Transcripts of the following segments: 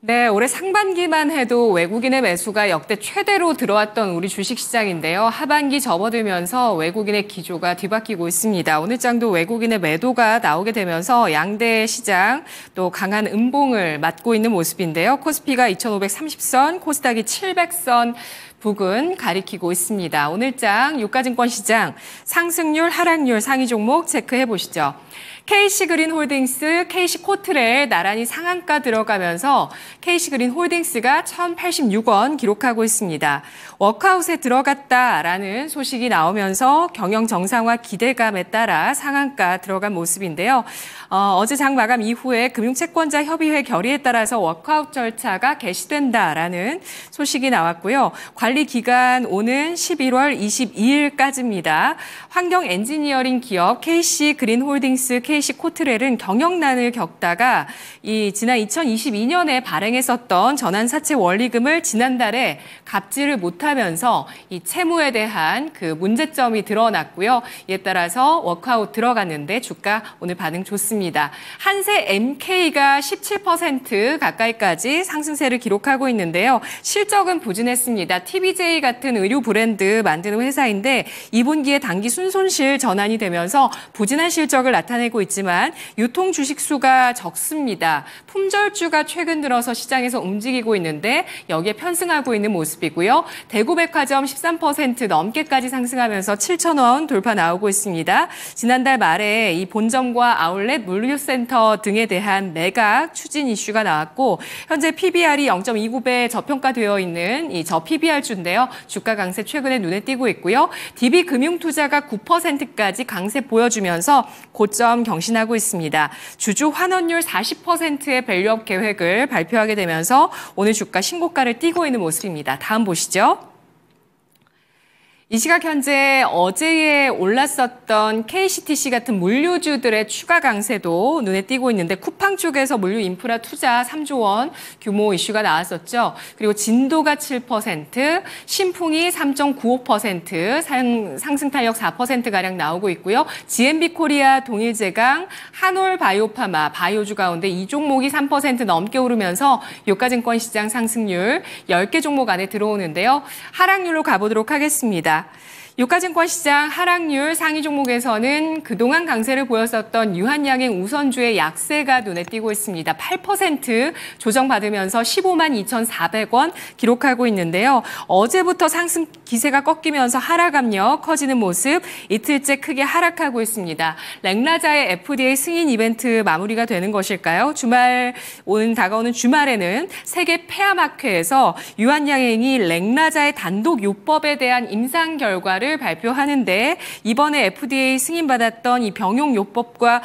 네, 올해 상반기만 해도 외국인의 매수가 역대 최대로 들어왔던 우리 주식시장인데요. 하반기 접어들면서 외국인의 기조가 뒤바뀌고 있습니다. 오늘 장도 외국인의 매도가 나오게 되면서 양대 시장 또 강한 음봉을 맞고 있는 모습인데요. 코스피가 2,530선, 코스닥이 700선 부근 가리키고 있습니다. 오늘장 유가증권 시장 상승률, 하락률 상위 종목 체크해 보시죠. KC그린홀딩스, KC코트레일 나란히 상한가 들어가면서 KC그린홀딩스가 1,086원 기록하고 있습니다. 워크아웃에 들어갔다라는 소식이 나오면서 경영 정상화 기대감에 따라 상한가 들어간 모습인데요. 어제 장 마감 이후에 금융채권자 협의회 결의에 따라서 워크아웃 절차가 개시된다라는 소식이 나왔고요. 관리 기간 오는 11월 22일까지입니다. 환경 엔지니어링 기업 KC그린홀딩스, KC코트레일은 경영난을 겪다가 지난 2022년에 발행했었던 전환사채 원리금을 지난달에 갚지를 못하면서 이 채무에 대한 그 문제점이 드러났고요. 이에 따라서 워크아웃 들어갔는데 주가 오늘 반응 좋습니다. 한세 MK가 17% 가까이까지 상승세를 기록하고 있는데요. 실적은 부진했습니다. TBJ 같은 의류 브랜드 만드는 회사인데 2분기에 단기 순손실 전환이 되면서 부진한 실적을 나타내고 있지만 유통 주식 수가 적습니다. 품절주가 최근 들어서 시장에서 움직이고 있는데 여기에 편승하고 있는 모습이고요. 대구백화점 13% 넘게까지 상승하면서 7,000원 돌파 나오고 있습니다. 지난달 말에 이 본점과 아울렛 물류센터 등에 대한 매각 추진 이슈가 나왔고 현재 PBR이 0.29배 저평가되어 있는 이 저 PBR주인데요. 주가 강세 최근에 눈에 띄고 있고요. DB금융투자가 9%까지 강세 보여주면서 고점 경신하고 있습니다. 주주 환원율 40%의 밸류업 계획을 발표하게 되면서 오늘 주가 신고가를 띄고 있는 모습입니다. 다음 보시죠. 이 시각 현재 어제에 올랐었던 KCTC 같은 물류주들의 추가 강세도 눈에 띄고 있는데 쿠팡 쪽에서 물류 인프라 투자 3조 원 규모 이슈가 나왔었죠. 그리고 진도가 7%, 신풍이 3.95%, 상승 탄력 4%가량 나오고 있고요. GMB 코리아, 동일제강, 한올 바이오파마, 바이오주 가운데 이 종목이 3% 넘게 오르면서 유가증권 시장 상승률 10개 종목 안에 들어오는데요. 하락률로 가보도록 하겠습니다. 유가증권 시장 하락률 상위 종목에서는 그동안 강세를 보였었던 유한양행 우선주의 약세가 눈에 띄고 있습니다. 8% 조정받으면서 15만 2,400원 기록하고 있는데요. 어제부터 상승 기세가 꺾이면서 하락 압력 커지는 모습 이틀째 크게 하락하고 있습니다. 렉라자의 FDA 승인 이벤트 마무리가 되는 것일까요? 다가오는 주말에는 세계 폐암학회에서 유한양행이 렉라자의 단독 요법에 대한 임상 결과를 발표하는데 이번에 FDA 승인받았던 이 병용요법과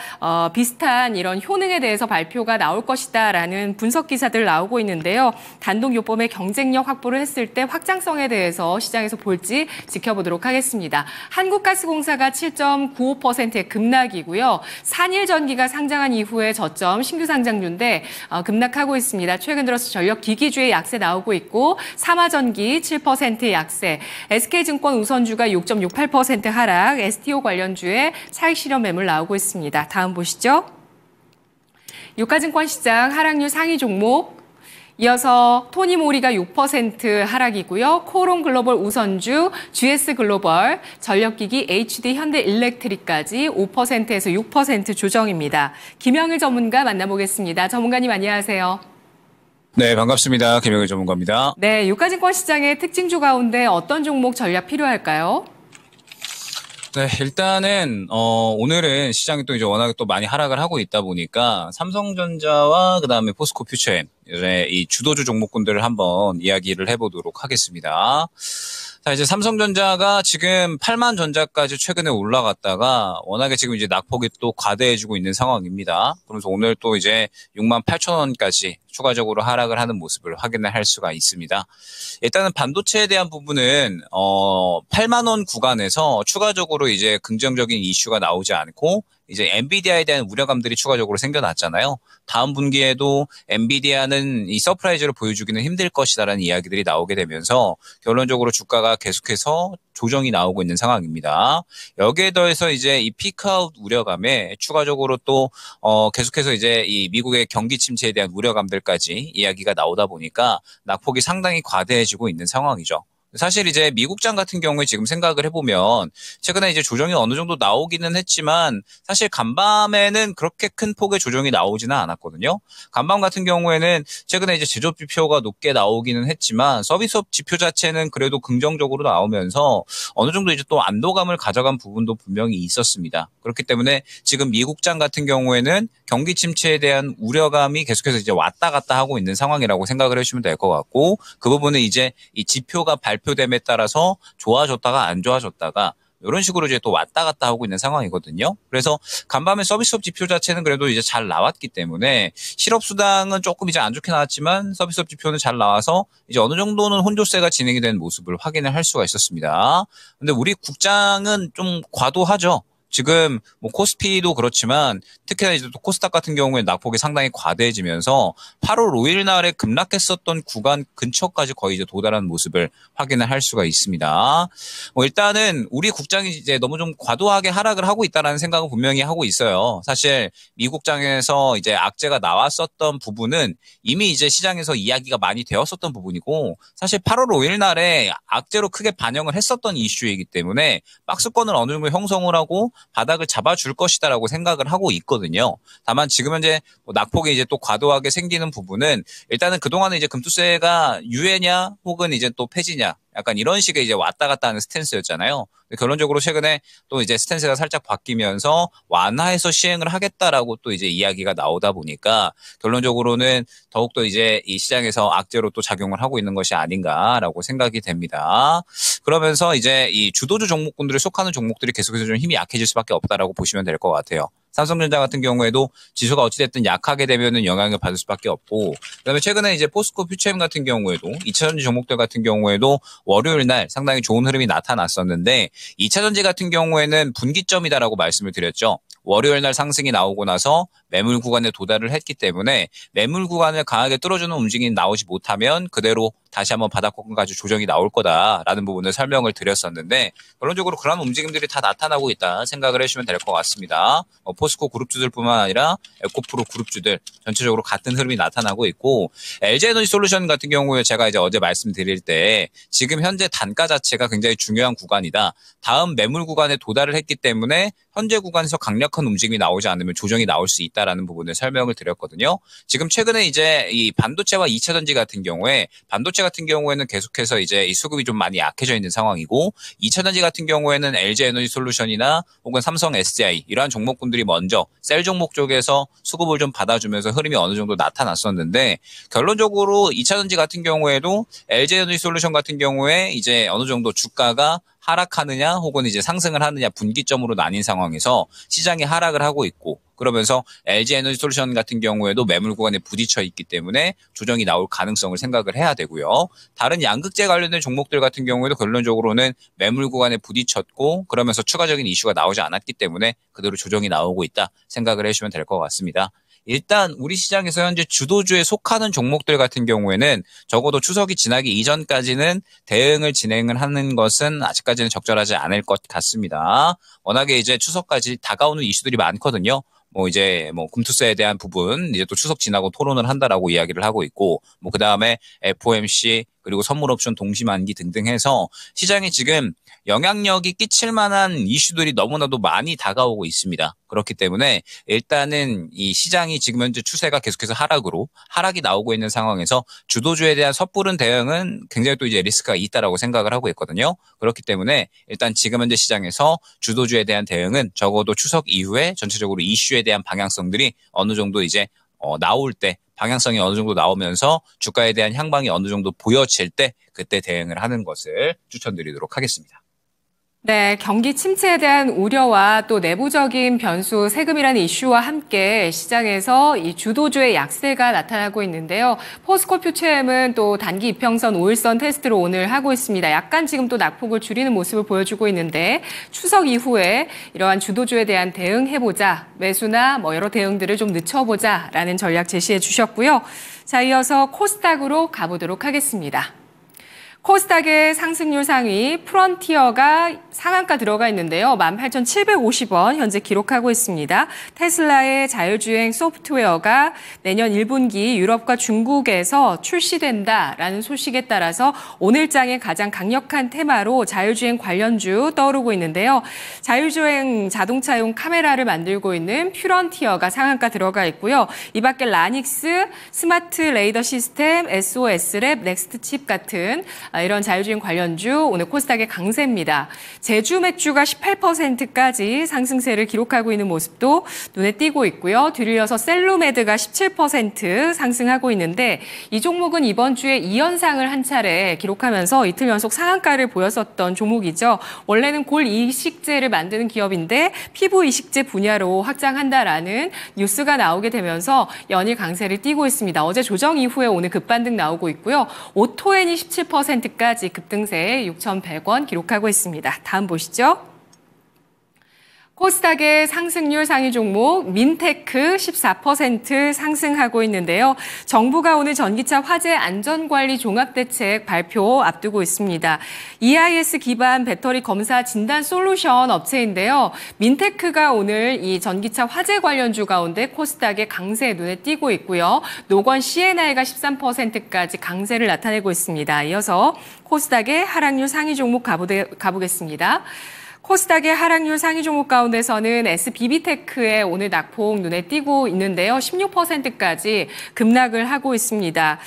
비슷한 이런 효능에 대해서 발표가 나올 것이다라는 분석 기사들 나오고 있는데요. 단독요법의 경쟁력 확보를 했을 때 확장성에 대해서 시장에서 볼지 지켜보도록 하겠습니다. 한국가스공사가 7.95%의 급락이고요. 산일전기가 상장한 이후에 저점 신규 상장주인데 급락하고 있습니다. 최근 들어서 전력기기주의 약세 나오고 있고 삼화전기 7%의 약세, SK증권 우선주가 6.68% 하락, STO 관련주의 차익 실현 매물 나오고 있습니다. 다음 보시죠. 유가증권 시장 하락률 상위 종목 이어서 토니모리가 6% 하락이고요. 코오롱글로벌 우선주, GS글로벌, 전력기기 HD 현대일렉트릭까지 5%에서 6% 조정입니다. 김영일 전문가 만나보겠습니다. 전문가님 안녕하세요. 네, 반갑습니다. 김영일 전문가입니다. 네, 유가증권 시장의 특징주 가운데 어떤 종목 전략 필요할까요? 네, 일단은 오늘은 시장이 또 이제 워낙에 또 많이 하락을 하고 있다 보니까 삼성전자와 그다음에 포스코 퓨처엠의 이 주도주 종목군들을 한번 이야기를 해보도록 하겠습니다. 자, 이제 삼성전자가 지금 8만 전자까지 최근에 올라갔다가 워낙에 지금 이제 낙폭이 또 과대해지고 있는 상황입니다. 그러면서 오늘 또 이제 6만 8천 원까지 추가적으로 하락을 하는 모습을 확인을 할 수가 있습니다. 일단은 반도체에 대한 부분은 8만 원 구간에서 추가적으로 이제 긍정적인 이슈가 나오지 않고 이제 엔비디아에 대한 우려감들이 추가적으로 생겨났잖아요. 다음 분기에도 엔비디아는 이 서프라이즈를 보여주기는 힘들 것이다라는 이야기들이 나오게 되면서 결론적으로 주가가 계속해서 조정이 나오고 있는 상황입니다. 여기에 더해서 이제 이 피크아웃 우려감에 추가적으로 또 계속해서 이제 이 미국의 경기 침체에 대한 우려감들까지 이야기가 나오다 보니까 낙폭이 상당히 과대해지고 있는 상황이죠. 사실 이제 미국장 같은 경우에 지금 생각을 해보면 최근에 이제 조정이 어느 정도 나오기는 했지만 사실 간밤에는 그렇게 큰 폭의 조정이 나오지는 않았거든요. 간밤 같은 경우에는 최근에 이제 제조업 지표가 높게 나오기는 했지만 서비스업 지표 자체는 그래도 긍정적으로 나오면서 어느 정도 이제 또 안도감을 가져간 부분도 분명히 있었습니다. 그렇기 때문에 지금 미국장 같은 경우에는 경기 침체에 대한 우려감이 계속해서 이제 왔다 갔다 하고 있는 상황이라고 생각을 해주시면 될 것 같고 그 부분은 이제 이 지표가 발표됨에 따라서 좋아졌다가 안 좋아졌다가 이런 식으로 이제 또 왔다 갔다 하고 있는 상황이거든요. 그래서 간밤에 서비스업 지표 자체는 그래도 이제 잘 나왔기 때문에 실업수당은 조금 이제 안 좋게 나왔지만 서비스업 지표는 잘 나와서 이제 어느 정도는 혼조세가 진행이 된 모습을 확인을 할 수가 있었습니다. 근데 우리 국장은 좀 과도하죠. 지금 뭐 코스피도 그렇지만 특히나 이제 또 코스닥 같은 경우에 낙폭이 상당히 과대해지면서 8월 5일 날에 급락했었던 구간 근처까지 거의 이제 도달하는 모습을 확인을 할 수가 있습니다. 뭐 일단은 우리 국장이 이제 너무 좀 과도하게 하락을 하고 있다라는 생각은 분명히 하고 있어요. 사실 미국장에서 이제 악재가 나왔었던 부분은 이미 이제 시장에서 이야기가 많이 되었었던 부분이고 사실 8월 5일 날에 악재로 크게 반영을 했었던 이슈이기 때문에 박스권을 어느 정도 형성을 하고 바닥을 잡아줄 것이다라고 생각을 하고 있거든요. 다만 지금 현재 낙폭이 이제 또 과도하게 생기는 부분은 일단은 그동안은 이제 금투세가 유예냐 혹은 이제 또 폐지냐 약간 이런 식의 이제 왔다 갔다 하는 스탠스였잖아요. 결론적으로 최근에 또 이제 스탠스가 살짝 바뀌면서 완화해서 시행을 하겠다라고 또 이제 이야기가 나오다 보니까 결론적으로는 더욱더 이제 이 시장에서 악재로 또 작용을 하고 있는 것이 아닌가라고 생각이 됩니다. 그러면서 이제 이 주도주 종목군들에 속하는 종목들이 계속해서 좀 힘이 약해질 수밖에 없다라고 보시면 될 것 같아요. 삼성전자 같은 경우에도 지수가 어찌됐든 약하게 되면은 영향을 받을 수밖에 없고, 그다음에 최근에 이제 포스코 퓨처엠 같은 경우에도 2차전지 종목들 같은 경우에도 월요일 날 상당히 좋은 흐름이 나타났었는데 2차전지 같은 경우에는 분기점이다라고 말씀을 드렸죠. 월요일 날 상승이 나오고 나서 매물 구간에 도달을 했기 때문에 매물 구간을 강하게 뚫어주는 움직임이 나오지 못하면 그대로 다시 한번 바닥권까지 조정이 나올 거다라는 부분을 설명을 드렸었는데 결론적으로 그런 움직임들이 다 나타나고 있다 생각을 해주시면 될 것 같습니다. 포스코 그룹주들뿐만 아니라 에코프로 그룹주들 전체적으로 같은 흐름이 나타나고 있고 LG에너지솔루션 같은 경우에 제가 이제 어제 말씀드릴 때 지금 현재 단가 자체가 굉장히 중요한 구간이다. 다음 매물 구간에 도달을 했기 때문에 현재 구간에서 강력한 움직임이 나오지 않으면 조정이 나올 수 있다라는 부분을 설명을 드렸거든요. 지금 최근에 이제 이 반도체와 2차전지 같은 경우에 반도체 같은 경우에는 계속해서 이제 이 수급이 좀 많이 약해져 있는 상황이고 2차전지 같은 경우에는 LG에너지솔루션이나 혹은 삼성 SDI 이러한 종목군들이 먼저 셀 종목 쪽에서 수급을 좀 받아주면서 흐름이 어느 정도 나타났었는데 결론적으로 2차전지 같은 경우에도 LG에너지솔루션 같은 경우에 이제 어느 정도 주가가 하락하느냐 혹은 이제 상승을 하느냐 분기점으로 나뉜 상황에서 시장이 하락을 하고 있고 그러면서 LG에너지솔루션 같은 경우에도 매물 구간에 부딪혀 있기 때문에 조정이 나올 가능성을 생각을 해야 되고요. 다른 양극재 관련된 종목들 같은 경우에도 결론적으로는 매물 구간에 부딪혔고 그러면서 추가적인 이슈가 나오지 않았기 때문에 그대로 조정이 나오고 있다 생각을 해주시면 될 것 같습니다. 일단 우리 시장에서 현재 주도주에 속하는 종목들 같은 경우에는 적어도 추석이 지나기 이전까지는 대응을 진행을 하는 것은 아직까지는 적절하지 않을 것 같습니다. 워낙에 이제 추석까지 다가오는 이슈들이 많거든요. 이제 금투세에 대한 부분 이제 또 추석 지나고 토론을 한다라고 이야기를 하고 있고 그다음에 FOMC 그리고 선물옵션 동시만기 등등 해서 시장이 지금 영향력이 끼칠 만한 이슈들이 너무나도 많이 다가오고 있습니다. 그렇기 때문에 일단은 이 시장이 지금 현재 추세가 계속해서 하락이 나오고 있는 상황에서 주도주에 대한 섣부른 대응은 굉장히 또 이제 리스크가 있다라고 생각을 하고 있거든요. 그렇기 때문에 일단 지금 현재 시장에서 주도주에 대한 대응은 적어도 추석 이후에 전체적으로 이슈에 대한 방향성들이 어느 정도 이제 나올 때 방향성이 어느 정도 나오면서 주가에 대한 향방이 어느 정도 보여질 때 그때 대응을 하는 것을 추천드리도록 하겠습니다. 네, 경기 침체에 대한 우려와 또 내부적인 변수, 세금이라는 이슈와 함께 시장에서 이 주도주의 약세가 나타나고 있는데요. 포스코 퓨처엠은 또 단기 이평선 5일선 테스트를 오늘 하고 있습니다. 약간 지금 또 낙폭을 줄이는 모습을 보여주고 있는데 추석 이후에 이러한 주도주에 대한 대응해보자, 매수나 여러 대응들을 좀 늦춰보자라는 전략 제시해 주셨고요. 자, 이어서 코스닥으로 가보도록 하겠습니다. 코스닥의 상승률 상위 프론티어가 상한가 들어가 있는데요. 18,750원 현재 기록하고 있습니다. 테슬라의 자율주행 소프트웨어가 내년 1분기 유럽과 중국에서 출시된다라는 소식에 따라서 오늘장의 가장 강력한 테마로 자율주행 관련주 떠오르고 있는데요. 자율주행 자동차용 카메라를 만들고 있는 퓨런티어가 상한가 들어가 있고요. 이 밖에 라닉스, 스마트 레이더 시스템, SOS랩, 넥스트칩 같은 이런 자율주행 관련주 오늘 코스닥의 강세입니다. 제주 맥주가 18%까지 상승세를 기록하고 있는 모습도 눈에 띄고 있고요. 뒤이어서 셀루메드가 17% 상승하고 있는데 이 종목은 이번 주에 2연상을 한 차례 기록하면서 이틀 연속 상한가를 보였었던 종목이죠. 원래는 골 이식제를 만드는 기업인데 피부 이식제 분야로 확장한다라는 뉴스가 나오게 되면서 연일 강세를 띠고 있습니다. 어제 조정 이후에 오늘 급반등 나오고 있고요. 오토엔이 17%까지 급등세 6,100원 기록하고 있습니다. 다음 보시죠. 코스닥의 상승률 상위 종목 민테크 14% 상승하고 있는데요. 정부가 오늘 전기차 화재 안전관리 종합대책 발표 앞두고 있습니다. EIS 기반 배터리 검사 진단 솔루션 업체인데요. 민테크가 오늘 이 전기차 화재 관련주 가운데 코스닥의 강세 눈에 띄고 있고요. 노건 CNI가 13%까지 강세를 나타내고 있습니다. 이어서 코스닥의 하락률 상위 종목 가보겠습니다. 코스닥의 하락률 상위 종목 가운데서는 SBB테크의 오늘 낙폭 눈에 띄고 있는데요. 16%까지 급락을 하고 있습니다.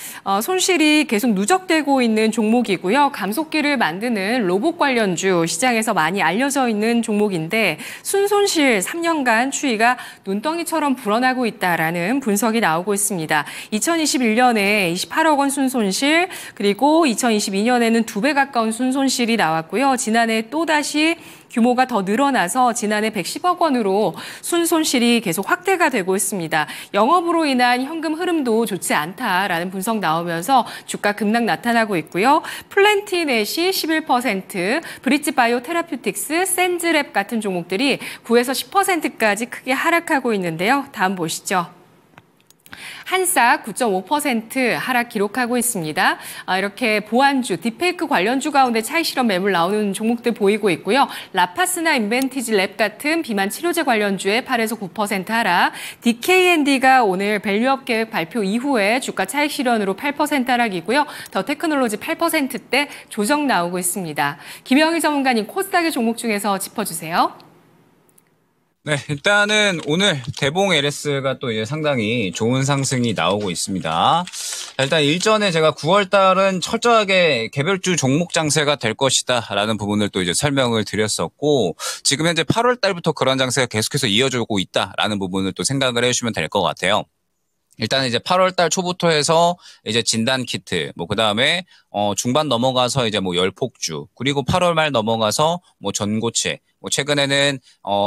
손실이 계속 누적되고 있는 종목이고요. 감속기를 만드는 로봇 관련주 시장에서 많이 알려져 있는 종목인데 순손실 3년간 추이가 눈덩이처럼 불어나고 있다라는 분석이 나오고 있습니다. 2021년에 28억 원 순손실 그리고 2022년에는 2배 가까운 순손실이 나왔고요. 지난해 또다시 규모가 더 늘어나서 지난해 110억 원으로 순손실이 계속 확대가 되고 있습니다. 영업으로 인한 현금 흐름도 좋지 않다라는 분석 나오면서 주가 급락 나타나고 있고요. 플랜티넷이 11%, 브릿지바이오 테라퓨틱스, 센즈랩 같은 종목들이 9에서 10%까지 크게 하락하고 있는데요. 다음 보시죠. 한싹 9.5% 하락 기록하고 있습니다. 이렇게 보안주, 딥페이크 관련주 가운데 차익 실험 매물 나오는 종목들 보이고 있고요. 라파스나 인벤티지 랩 같은 비만 치료제 관련주에 8에서 9% 하락, DKND가 오늘 밸류업 계획 발표 이후에 주가 차익 실현으로 8% 하락이고요. 더 테크놀로지 8%대 조정 나오고 있습니다. 김영희 전문가님 코스닥의 종목 중에서 짚어주세요. 네, 일단은 오늘 대봉 LS가 또 이제 상당히 좋은 상승이 나오고 있습니다. 일단 일전에 제가 9월 달은 철저하게 개별주 종목 장세가 될 것이다 라는 부분을 또 이제 설명을 드렸었고, 지금 현재 8월 달부터 그런 장세가 계속해서 이어지고 있다라는 부분을 또 생각을 해주시면 될 것 같아요. 일단 이제 8월 달 초부터 해서 이제 진단 키트, 그다음에 중반 넘어가서 이제 열폭주, 그리고 8월 말 넘어가서 전고체, 최근에는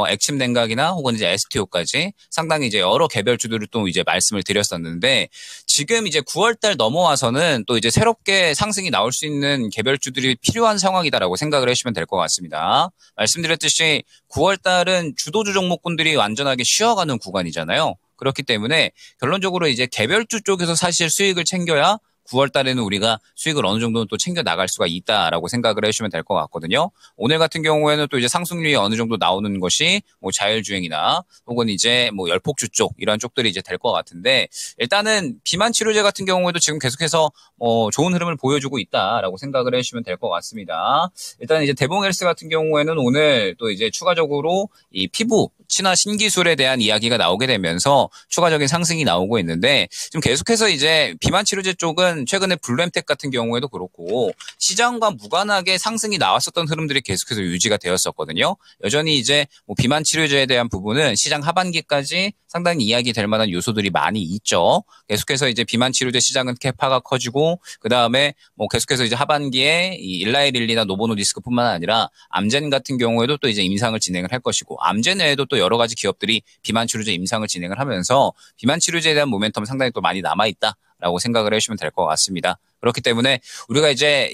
액침 냉각이나 혹은 이제 STO까지 상당히 이제 여러 개별주들을 또 이제 말씀을 드렸었는데, 지금 이제 9월 달 넘어와서는 또 이제 새롭게 상승이 나올 수 있는 개별주들이 필요한 상황이다라고 생각을 해주시면 될 것 같습니다. 말씀드렸듯이 9월 달은 주도주 종목군들이 완전하게 쉬어가는 구간이잖아요. 그렇기 때문에 결론적으로 이제 개별주 쪽에서 사실 수익을 챙겨야 9월 달에는 우리가 수익을 어느 정도는 또 챙겨 나갈 수가 있다라고 생각을 해주시면 될 것 같거든요. 오늘 같은 경우에는 또 이제 상승률이 어느 정도 나오는 것이 자율주행이나 혹은 이제 열폭주 쪽 이런 쪽들이 이제 될 것 같은데, 일단은 비만 치료제 같은 경우에도 지금 계속해서 좋은 흐름을 보여주고 있다라고 생각을 해주시면 될 것 같습니다. 일단 이제 대봉 헬스 같은 경우에는 오늘 또 이제 추가적으로 이 피부 친화 신기술에 대한 이야기가 나오게 되면서 추가적인 상승이 나오고 있는데, 지금 계속해서 이제 비만 치료제 쪽은 최근에 블루엠텍 같은 경우에도 그렇고 시장과 무관하게 상승이 나왔었던 흐름들이 계속해서 유지가 되었었거든요. 여전히 이제 비만 치료제에 대한 부분은 시장 하반기까지 상당히 이야기 될 만한 요소들이 많이 있죠. 계속해서 이제 비만 치료제 시장은 캐파가 커지고, 그 다음에 계속해서 이제 하반기에 이 일라이릴리나 노보노디스크뿐만 아니라 암젠 같은 경우에도 또 이제 임상을 진행을 할 것이고, 암젠 외에도 또 여러 가지 기업들이 비만 치료제 임상을 진행을 하면서 비만 치료제에 대한 모멘텀 상당히 또 많이 남아있다라고 생각을 해주시면 될 것 같습니다. 그렇기 때문에 우리가 이제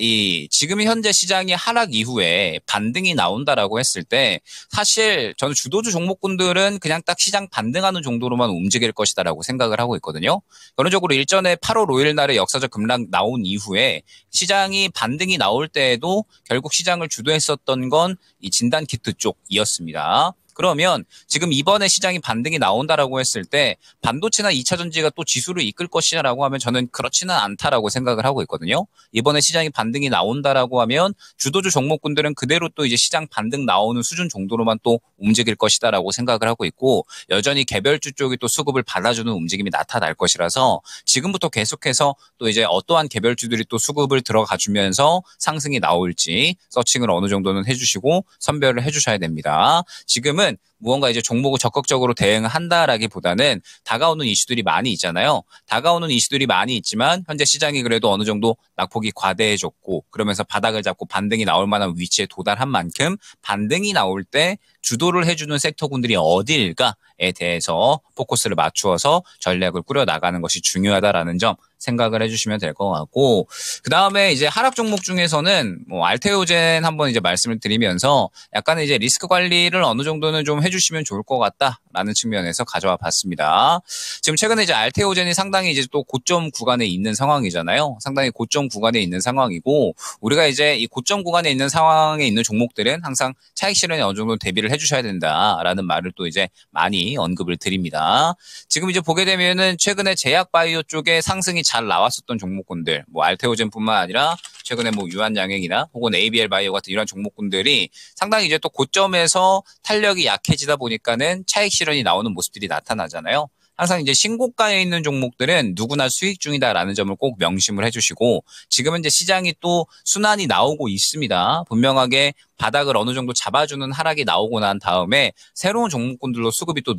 지금 현재 시장이 하락 이후에 반등이 나온다라고 했을 때 사실 저는 주도주 종목군들은 그냥 딱 시장 반등하는 정도로만 움직일 것이다라고 생각을 하고 있거든요. 결론적으로 일전에 8월 5일 날에 역사적 급락 나온 이후에 시장이 반등이 나올 때에도 결국 시장을 주도했었던 건 이 진단키트 쪽이었습니다. 그러면 지금 이번에 시장이 반등이 나온다라고 했을 때 반도체나 2차 전지가 또 지수를 이끌 것이라고 하면 저는 그렇지는 않다라고 생각을 하고 있거든요. 이번에 시장이 반등이 나온다라고 하면 주도주 종목군들은 그대로 또 이제 시장 반등 나오는 수준 정도로만 또 움직일 것이다라고 생각을 하고 있고 여전히 개별주 쪽이 또 수급을 받아주는 움직임이 나타날 것이라서 지금부터 계속해서 또 이제 어떠한 개별주들이 또 수급을 들어가 주면서 상승이 나올지 서칭을 어느 정도는 해주시고 선별을 해주셔야 됩니다. 지금은 무언가 이제 종목을 적극적으로 대응한다라기보다는 다가오는 이슈들이 많이 있잖아요. 다가오는 이슈들이 많이 있지만 현재 시장이 그래도 어느 정도 낙폭이 과대해졌고 그러면서 바닥을 잡고 반등이 나올 만한 위치에 도달한 만큼 반등이 나올 때 주도를 해주는 섹터군들이 어디일까에 대해서 포커스를 맞추어서 전략을 꾸려나가는 것이 중요하다라는 점 생각을 해주시면 될 것 같고 그 다음에 이제 하락 종목 중에서는 뭐 알테오젠 한번 이제 말씀을 드리면서 약간의 이제 리스크 관리를 어느 정도는 좀 해주시면 좋을 것 같다라는 측면에서 가져와 봤습니다. 지금 최근에 이제 알테오젠이 상당히 이제 또 고점 구간에 있는 상황이잖아요. 상당히 고점 구간에 있는 상황이고 우리가 이제 이 고점 구간에 있는 상황에 있는 종목들은 항상 차익 실현에 어느 정도 대비를 해주셔야 된다라는 말을 또 이제 많이 언급을 드립니다. 지금 이제 보게 되면은 최근에 제약바이오 쪽에 상승이 잘 나왔었던 종목군들, 뭐 알테오젠뿐만 아니라 최근에 뭐 유한양행이나 혹은 ABL 바이오 같은 이런 종목군들이 상당히 이제 또 고점에서 탄력이 약해지다 보니까는 차익 실현이 나오는 모습들이 나타나잖아요. 항상 이제 신고가에 있는 종목들은 누구나 수익 중이다라는 점을 꼭 명심을 해주시고 지금은 이제 시장이 또 순환이 나오고 있습니다. 분명하게 바닥을 어느 정도 잡아주는 하락이 나오고 난 다음에 새로운 종목군들로 수급이 또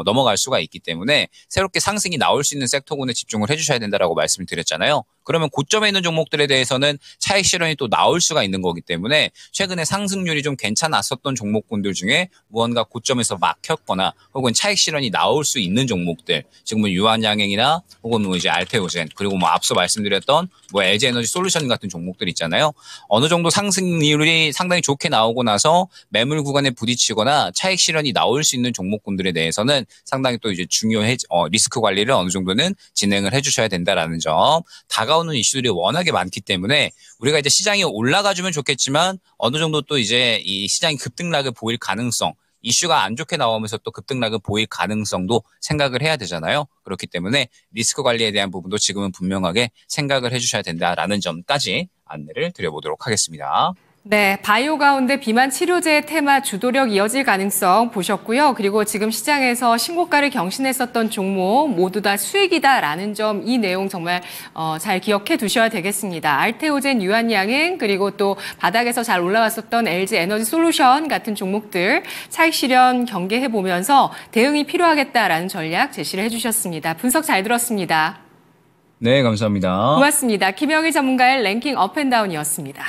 넘어갈 수가 있기 때문에 새롭게 상승이 나올 수 있는 섹터군에 집중을 해주셔야 된다라고 말씀을 드렸잖아요. 그러면 고점에 있는 종목들에 대해서는 차익 실현이 또 나올 수가 있는 거기 때문에 최근에 상승률이 좀 괜찮았었던 종목군들 중에 무언가 고점에서 막혔거나 혹은 차익 실현이 나올 수 있는 종목들 지금 뭐 유한양행이나 혹은 뭐 이제 알테오젠 그리고 뭐 앞서 말씀드렸던 뭐 LG에너지 솔루션 같은 종목들 있잖아요. 어느 정도 상승률이 상당히 좋게 나오고 나서 매물 구간에 부딪히거나 차익 실현이 나올 수 있는 종목군들에 대해서는 상당히 또 이제 리스크 관리를 어느 정도는 진행을 해주셔야 된다라는 점. 다가오는 이슈들이 워낙에 많기 때문에 우리가 이제 시장이 올라가주면 좋겠지만 어느 정도 또 이제 이 시장이 급등락을 보일 가능성. 이슈가 안 좋게 나오면서 또 급등락을 보일 가능성도 생각을 해야 되잖아요. 그렇기 때문에 리스크 관리에 대한 부분도 지금은 분명하게 생각을 해주셔야 된다라는 점까지 안내를 드려보도록 하겠습니다. 네, 바이오 가운데 비만 치료제의 테마 주도력 이어질 가능성 보셨고요. 그리고 지금 시장에서 신고가를 경신했었던 종목 모두 다 수익이다라는 점, 이 내용 정말 잘 기억해 두셔야 되겠습니다. 알테오젠, 유한양행, 그리고 또 바닥에서 잘 올라왔었던 LG 에너지 솔루션 같은 종목들 차익 실현 경계해 보면서 대응이 필요하겠다라는 전략 제시를 해주셨습니다. 분석 잘 들었습니다. 네, 감사합니다. 고맙습니다. 김영일 전문가의 랭킹 업앤다운이었습니다.